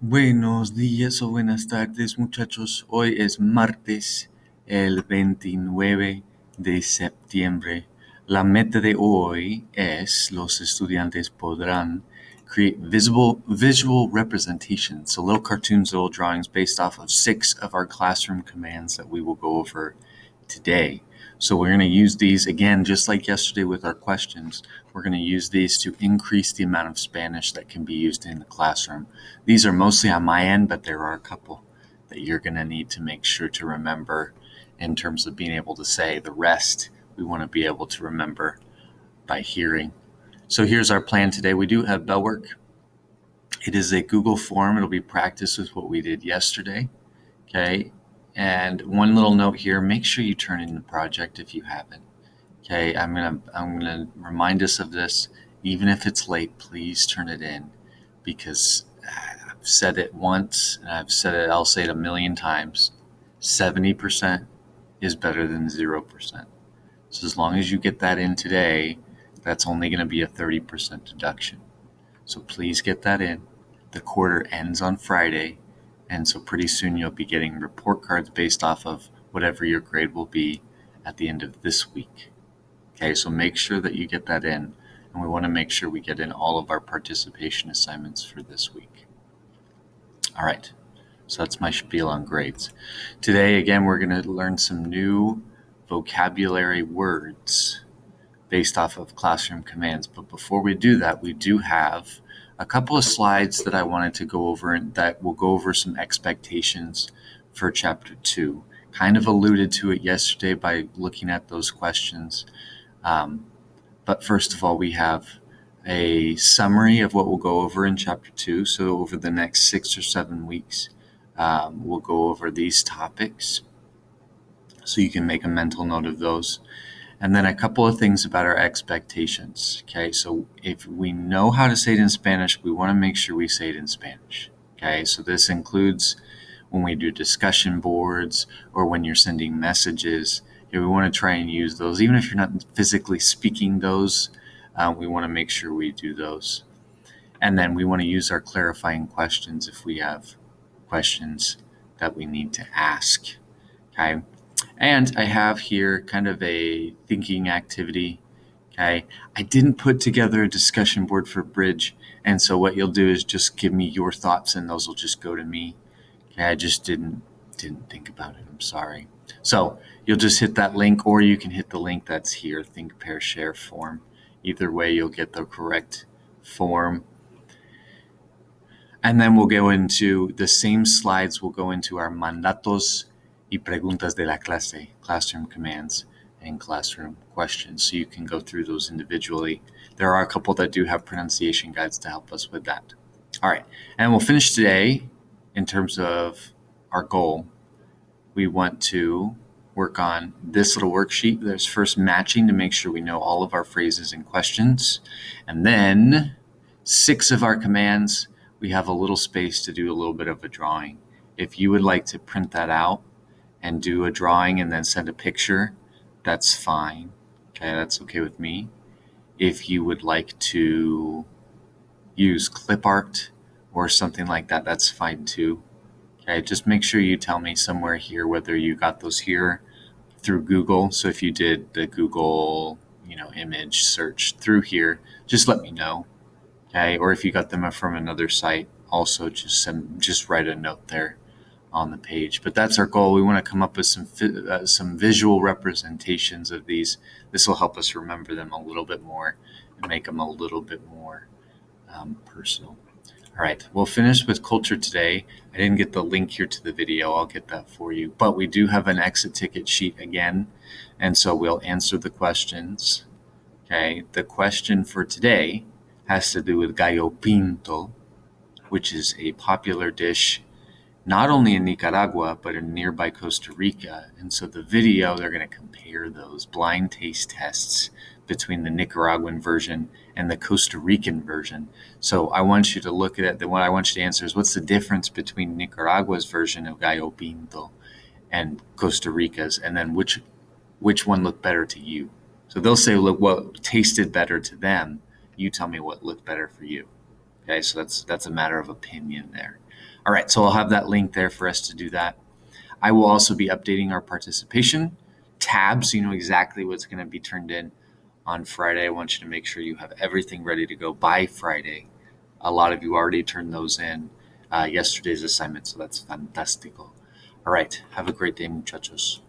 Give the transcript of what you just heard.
Buenos días o buenas tardes, muchachos. Hoy es martes, el 29 de septiembre. La meta de hoy es los estudiantes podrán create visual representations, so little cartoons, little drawings based off of 6 of our classroom commands that we will go over today. So we're going to use these again, just like yesterday with our questions. We're going to use these to increase the amount of Spanish that can be used in the classroom. These are mostly on my end, but there are a couple that you're going to need to make sure to remember in terms of being able to say. The rest we want to be able to remember by hearing. So here's our plan today. We do have bell work. It is a Google form. It'll be practice with what we did yesterday. Okay. And one little note here, make sure you turn in the project if you haven't. Okay, I'm gonna remind us of this. Even if it's late, please turn it in, because I've said it once and I'll say it a million times. 70% is better than 0%. So as long as you get that in today, that's only going to be a 30% deduction. So please get that in. The quarter ends on Friday, and so pretty soon you'll be getting report cards based off of whatever your grade will be at the end of this week. Okay, so make sure that you get that in, and we want to make sure we get in all of our participation assignments for this week. All right, so that's my spiel on grades. Today, again, we're going to learn some new vocabulary words based off of classroom commands. But before we do that, we do have a couple of slides that I wanted to go over, and that will go over some expectations for Chapter 2. Kind of alluded to it yesterday by looking at those questions. But first of all, we have a summary of what we'll go over in Chapter 2. So over the next 6 or 7 weeks, we'll go over these topics, so you can make a mental note of those. And then a couple of things about our expectations. Okay, so if we know how to say it in Spanish, we want to make sure we say it in Spanish. Okay, so this includes when we do discussion boards or when you're sending messages. We want to try and use those. Even if you're not physically speaking those, we want to make sure we do those. And then we want to use our clarifying questions if we have questions that we need to ask. Okay. And I have here kind of a thinking activity. Okay. I didn't put together a discussion board for Bridge. And so what you'll do is just give me your thoughts, and those will just go to me. Okay. I just didn't think about it. I'm sorry. So you'll just hit that link, or you can hit the link that's here, Think, Pair, Share form. Either way, you'll get the correct form. And then we'll go into the same slides. We'll go into our mandatos y preguntas de la clase, classroom commands and classroom questions. So you can go through those individually. There are a couple that do have pronunciation guides to help us with that. All right. And we'll finish today in terms of our goal. We want to work on this little worksheet. There's first matching to make sure we know all of our phrases and questions. And then 6 of our commands, we have a little space to do a little bit of a drawing. If you would like to print that out and do a drawing and then send a picture, that's fine. Okay, that's okay with me. If you would like to use clip art or something like that, that's fine too. Okay, just make sure you tell me somewhere here whether you got those here through Google. So if you did the Google, image search through here, just let me know. Okay, or if you got them from another site, also just write a note there on the page. But that's our goal. We want to come up with some visual representations of these. This will help us remember them a little bit more and make them a little bit more personal. All right, we'll finish with culture today. I didn't get the link here to the video. I'll get that for you. But we do have an exit ticket sheet again, and so we'll answer the questions. Okay, the question for today has to do with gallo pinto, which is a popular dish not only in Nicaragua, but in nearby Costa Rica. And so the video, they're going to compare those blind taste tests between the Nicaraguan version and the Costa Rican version. So I want you to look at it. What I want you to answer is, what's the difference between Nicaragua's version of gallo pinto and Costa Rica's? And then which one looked better to you? So they'll say, look, what tasted better to them. You tell me what looked better for you. Okay, so that's a matter of opinion there. All right, so I'll have that link there for us to do that. I will also be updating our participation tab so you know exactly what's going to be turned in on Friday. I want you to make sure you have everything ready to go by Friday. A lot of you already turned those in yesterday's assignment, so that's fantastico. All right, have a great day, muchachos.